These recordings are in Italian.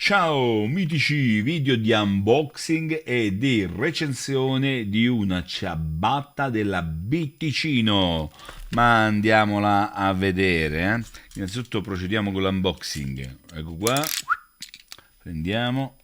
Ciao mitici, video di unboxing e di recensione di una ciabatta della Bitticino. Ma andiamola a vedere. Innanzitutto procediamo con l'unboxing. Ecco qua, prendiamo,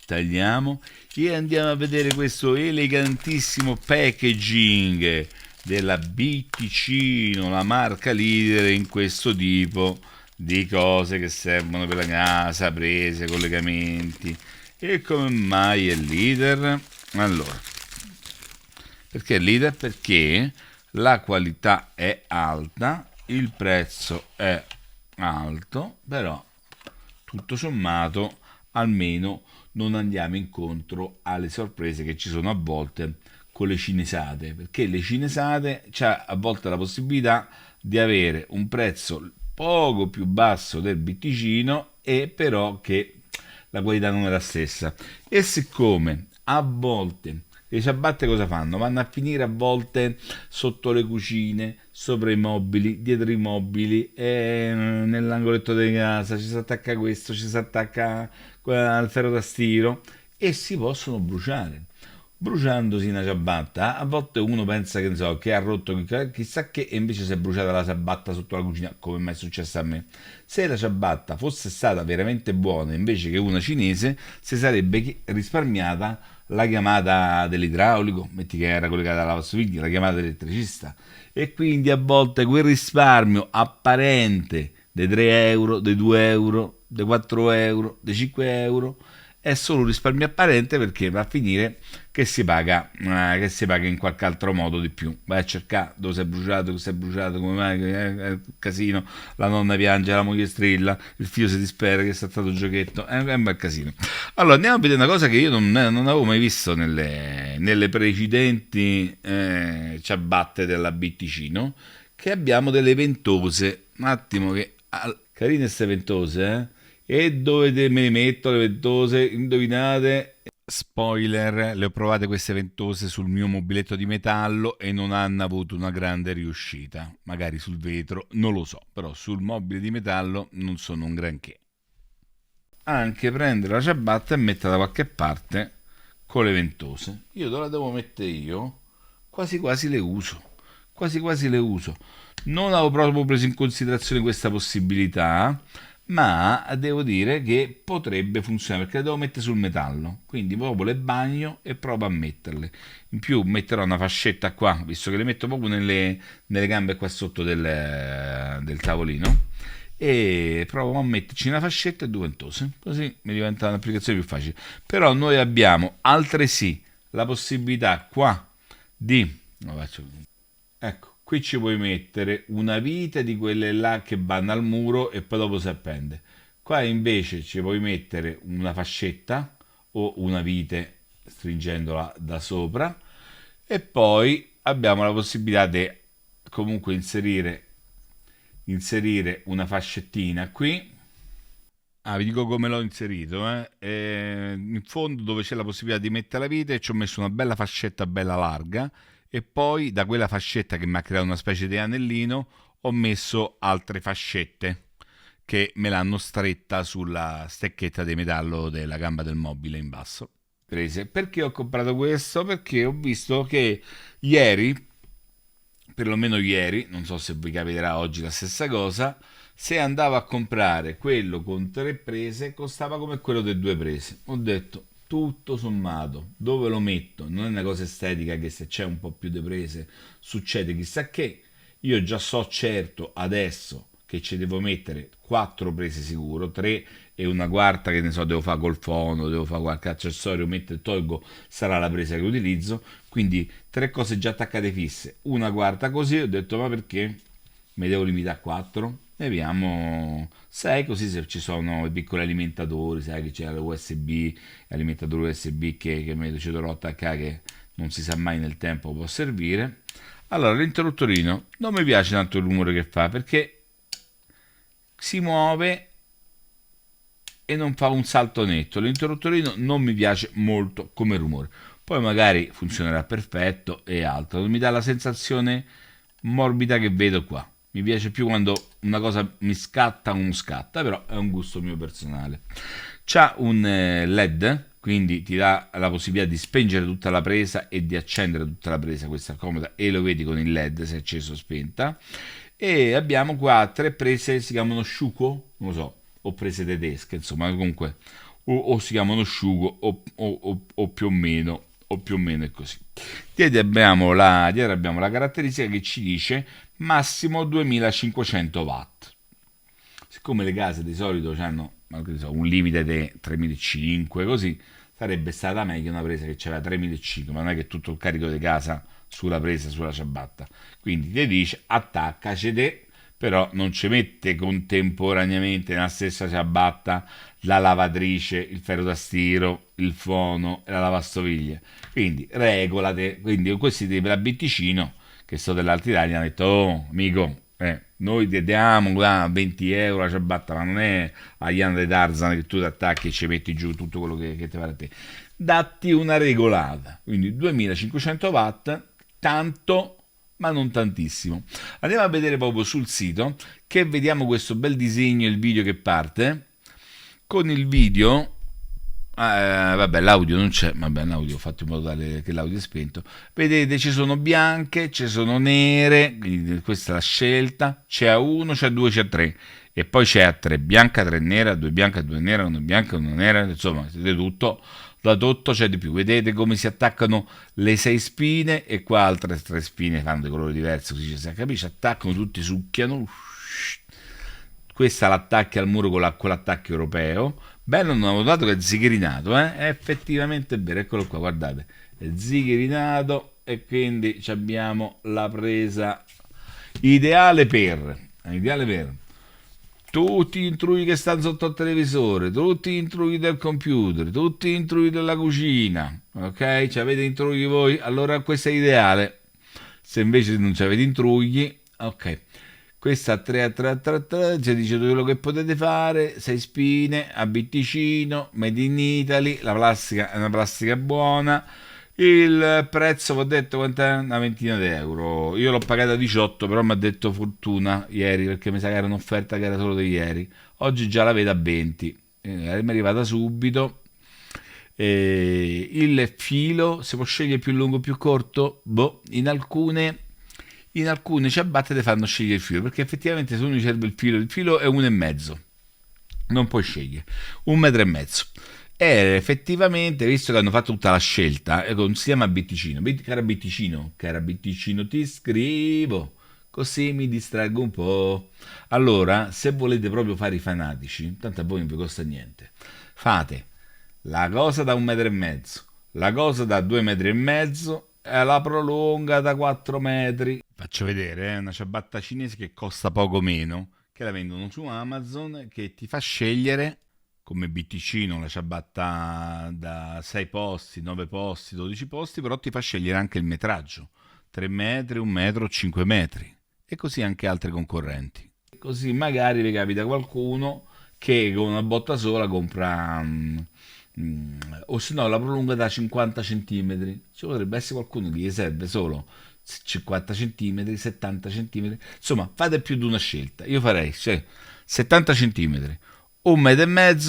tagliamo e andiamo a vedere questo elegantissimo packaging della Bitticino, la marca leader in questo tipo di cose che servono per la casa, prese, collegamenti. E come mai è leader? Allora, perché è leader? Perché la qualità è alta, il prezzo è alto, però tutto sommato almeno non andiamo incontro alle sorprese che ci sono a volte con le cinesate, perché le cinesate c'è a volte la possibilità di avere un prezzo poco più basso del bitticino e però che la qualità non è la stessa. E siccome a volte le ciabatte cosa fanno? Vanno a finire a volte sotto le cucine, sopra i mobili, dietro i mobili, nell'angoletto di casa, ci si attacca questo, ci si attacca al ferro da stiro e si possono bruciare. Bruciandosi una ciabatta, a volte uno pensa che, ne so, che ha rotto chissà che e invece si è bruciata la ciabatta sotto la cucina, come mai è successo a me. Se la ciabatta fosse stata veramente buona invece che una cinese, si sarebbe risparmiata la chiamata dell'idraulico, metti che era collegata alla lavastoviglie, la chiamata dell'elettricista. E quindi a volte quel risparmio apparente dei 3 euro, dei 2 euro, dei 4 euro, dei 5 euro è solo un risparmio apparente perché va a finire che si paga in qualche altro modo di più. Vai a cercare dove si è bruciato, come mai, casino, la nonna piange, la moglie strilla, il figlio si dispera che è stato un giochetto, è un bel casino. Allora andiamo a vedere una cosa che io non avevo mai visto nelle precedenti ciabatte della Bitticino, che abbiamo delle ventose. Un attimo che... carine queste ventose, eh? E dove me le metto le ventose? Indovinate? Spoiler, le ho provate queste ventose sul mio mobiletto di metallo e non hanno avuto una grande riuscita. Magari sul vetro, non lo so, però sul mobile di metallo non sono un granché. Anche prendere la ciabatta e metterla da qualche parte con le ventose. Io dove la devo mettere io? Quasi quasi le uso. Quasi quasi le uso. Non avevo proprio preso in considerazione questa possibilità, ma devo dire che potrebbe funzionare perché le devo mettere sul metallo, quindi proprio le bagno e provo a metterle. In più metterò una fascetta qua, visto che le metto proprio nelle gambe qua sotto del tavolino, e provo a metterci una fascetta e due ventose, così mi diventa un'applicazione più facile. Però noi abbiamo altresì la possibilità qua di... lo faccio, ecco, qui ci puoi mettere una vite di quelle là che vanno al muro e poi dopo si appende. Qua invece ci puoi mettere una fascetta o una vite stringendola da sopra e poi abbiamo la possibilità di comunque inserire una fascettina qui. Ah, vi dico come l'ho inserito, eh? In fondo dove c'è la possibilità di mettere la vite ci ho messo una bella fascetta bella larga e poi da quella fascetta che mi ha creato una specie di anellino ho messo altre fascette che me l'hanno stretta sulla stecchetta di metallo della gamba del mobile in basso. Perché ho comprato questo? Perché ho visto che ieri, perlomeno ieri, non so se vi capiterà oggi la stessa cosa, se andavo a comprare quello con 3 prese costava come quello di 2 prese. Ho detto, tutto sommato, dove lo metto? Non è una cosa estetica che se c'è un po' più di prese succede chissà che. Io già so certo adesso che ci devo mettere 4 prese sicuro, 3 e una quarta che ne so, devo fare col fono, devo fare qualche accessorio, metto e tolgo, sarà la presa che utilizzo. Quindi 3 cose già attaccate fisse, una quarta così, ho detto ma perché mi devo limitare a 4? Ne abbiamo 6 così se ci sono i piccoli alimentatori, sai che c'è l'USB, l'alimentatore USB che mi ci dovrò attaccare che non si sa mai nel tempo può servire. Allora l'interruttorino non mi piace tanto il rumore che fa perché si muove e non fa un salto netto. L'interruttorino non mi piace molto come rumore. Poi magari funzionerà perfetto e altro. Non mi dà la sensazione morbida che vedo qua. mi piace più quando una cosa mi scatta o non scatta, però è un gusto mio personale. C'ha un LED, quindi ti dà la possibilità di spengere tutta la presa e di accendere tutta la presa, questa è comoda, e lo vedi con il LED se è acceso o spenta. E abbiamo qua tre prese, si chiamano Schuko, non lo so, o prese tedesche, insomma, comunque, o si chiamano Schuko o più o meno è così. Dietro abbiamo la caratteristica che ci dice massimo 2500 watt. Siccome le case di solito hanno un limite di 3500, così sarebbe stata meglio una presa che aveva 3500, ma non è che tutto il carico di casa sulla presa, sulla ciabatta. Quindi ti dice attaccaci te, però non ci mette contemporaneamente nella stessa ciabatta la lavatrice, il ferro da stiro, il fono e la lavastoviglie. Quindi regolate. Quindi con questi tipi da bitticino che sto dell'Alta Italia hanno detto: oh amico, noi ti diamo 20 euro la ciabatta, ma non è la Iana di Tarzan che tu ti attacchi e ci metti giù tutto quello che ti pare a te. Datti una regolata, quindi 2500 watt, tanto ma non tantissimo. Andiamo a vedere proprio sul sito, che vediamo questo bel disegno, il video che parte. Con il video, vabbè, l'audio non c'è, vabbè, l'audio ho fatto in modo tale che l'audio è spento. Vedete, ci sono bianche, ci sono nere, quindi questa è la scelta. C'è A1, c'è A2, c'è A3. E poi c'è A3 bianca, 3 nera, 2 bianca, 2 nera, 1 bianca, 1 nera, insomma, vedete tutto. Da tutto c'è di più. Vedete come si attaccano le 6 spine e qua altre 3 spine fanno dei colori diversi, così si capisce. Attaccano tutti, succhiano. Questa l'attacchi al muro con l'attacco europeo. Bello, non avevo notato che è zicherinato, È effettivamente vero, eccolo qua, guardate. È zicherinato e quindi abbiamo la presa ideale per tutti gli intrui che stanno sotto il televisore, tutti gli intrui del computer, tutti gli intrui della cucina, ok? Ci avete intrugli voi? Allora questo è ideale. Se invece non avete intrugli, ok. Questa a 3 a 3 a 3 a 3, ci dice tutto quello che potete fare, 6 spine, a bitticino, made in Italy, la plastica è una plastica buona. Il prezzo, vi ho detto quant'è? Una ventina di euro. Io l'ho pagata 18, però mi ha detto fortuna ieri, perché mi sa che era un'offerta che era solo di ieri. Oggi già la vedo a 20. Mi è arrivata subito. Il filo si può scegliere più lungo o più corto? Boh, in alcune ciabatte ti fanno scegliere il filo, perché effettivamente se uno gli serve il filo è 1,5. Non puoi scegliere. 1,5 metri. E effettivamente, visto che hanno fatto tutta la scelta, non si chiama Bitticino. Cara Bitticino, ti scrivo, così mi distraggo un po'. Allora, se volete proprio fare i fanatici, tanto a voi non vi costa niente, fate la cosa da 1,5 metri, la cosa da 2,5 metri e la prolunga da 4 metri. Faccio vedere, una ciabatta cinese che costa poco meno, che la vendono su Amazon, che ti fa scegliere come bitticino la ciabatta da 6 posti, 9 posti, 12 posti, però ti fa scegliere anche il metraggio, 3 metri, 1 metro, 5 metri, e così anche altre concorrenti. Così magari vi capita qualcuno che con una botta sola compra, o se no la prolunga da 50 centimetri. Ci potrebbe essere qualcuno che gli serve solo 50 centimetri, 70 centimetri, insomma fate più di una scelta. Io farei 70 centimetri, 1,5 metri,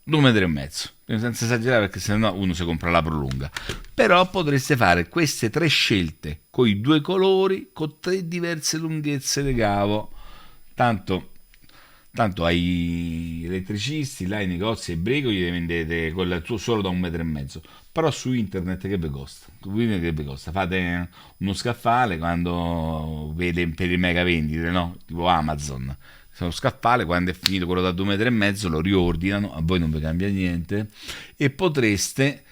2,5 metri, senza esagerare, perché sennò uno si compra la prolunga. Però potreste fare queste 3 scelte con i 2 colori, con 3 diverse lunghezze di cavo. Tanto ai elettricisti, là ai negozi, ai bricoli li vendete solo da 1,5 metri. Però su internet che vi costa? Fate uno scaffale quando vede per i mega vendite, no? Tipo Amazon. Lo scaffale, quando è finito quello da 2,5 metri, lo riordinano, a voi non vi cambia niente, e potreste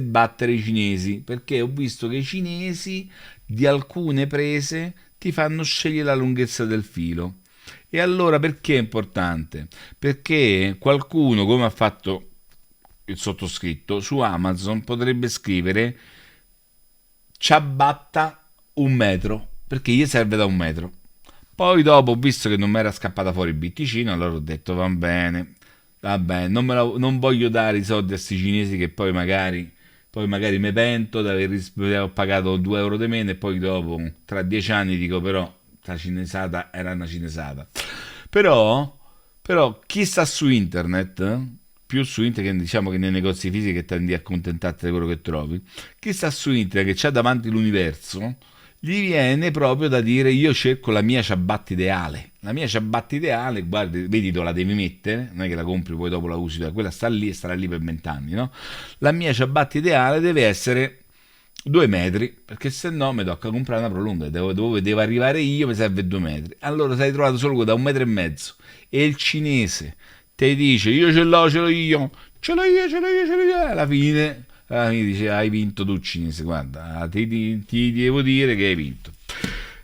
battere i cinesi, perché ho visto che i cinesi di alcune prese ti fanno scegliere la lunghezza del filo. E allora perché è importante? Perché qualcuno, come ha fatto il sottoscritto, su Amazon potrebbe scrivere ciabatta 1 metro, perché gli serve da 1 metro. Poi dopo ho visto che non mi era scappata fuori il bitticino, allora ho detto va bene, non voglio dare i soldi a questi cinesi che poi magari mi pento di aver pagato 2 euro di meno, e poi dopo, tra 10 anni, dico però la cinesata era una cinesata. Però chi sta su internet, più su internet che diciamo che nei negozi fisici che tendi a accontentarti di quello che trovi, chi sta su internet che c'ha davanti l'universo, gli viene proprio da dire io cerco la mia ciabatta ideale. La mia ciabatta ideale, guardi, vedi dove la devi mettere, non è che la compri poi dopo la usi, quella sta lì e starà lì per 20 anni, no? La mia ciabatta ideale deve essere 2 metri, perché se no mi tocca comprare una prolunga, dove devo arrivare io mi serve 2 metri. Allora sei trovato solo da 1,5 metri e il cinese ti dice io ce l'ho io, alla fine dice hai vinto tu cinese, guarda, ti devo dire che hai vinto.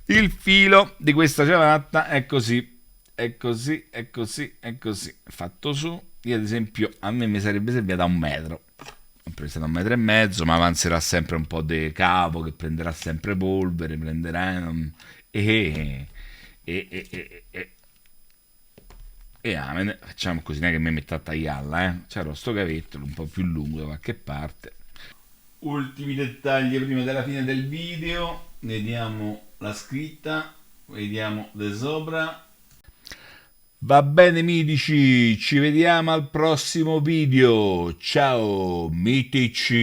Il filo di questa ciabatta è così, è così, è così, è così, fatto su. Io ad esempio a me mi sarebbe servita da 1 metro, ho preso da 1,5 metri, ma avanzerà sempre un po' di capo che prenderà sempre polvere, prenderà e, e, e, e, e, e amen. Facciamo così, non è che mi metto a tagliarla, c'era sto cavetto un po' più lungo da qualche parte. Ultimi dettagli prima della fine del video, vediamo la scritta, vediamo da sopra. Va bene mitici, ci vediamo al prossimo video, ciao mitici.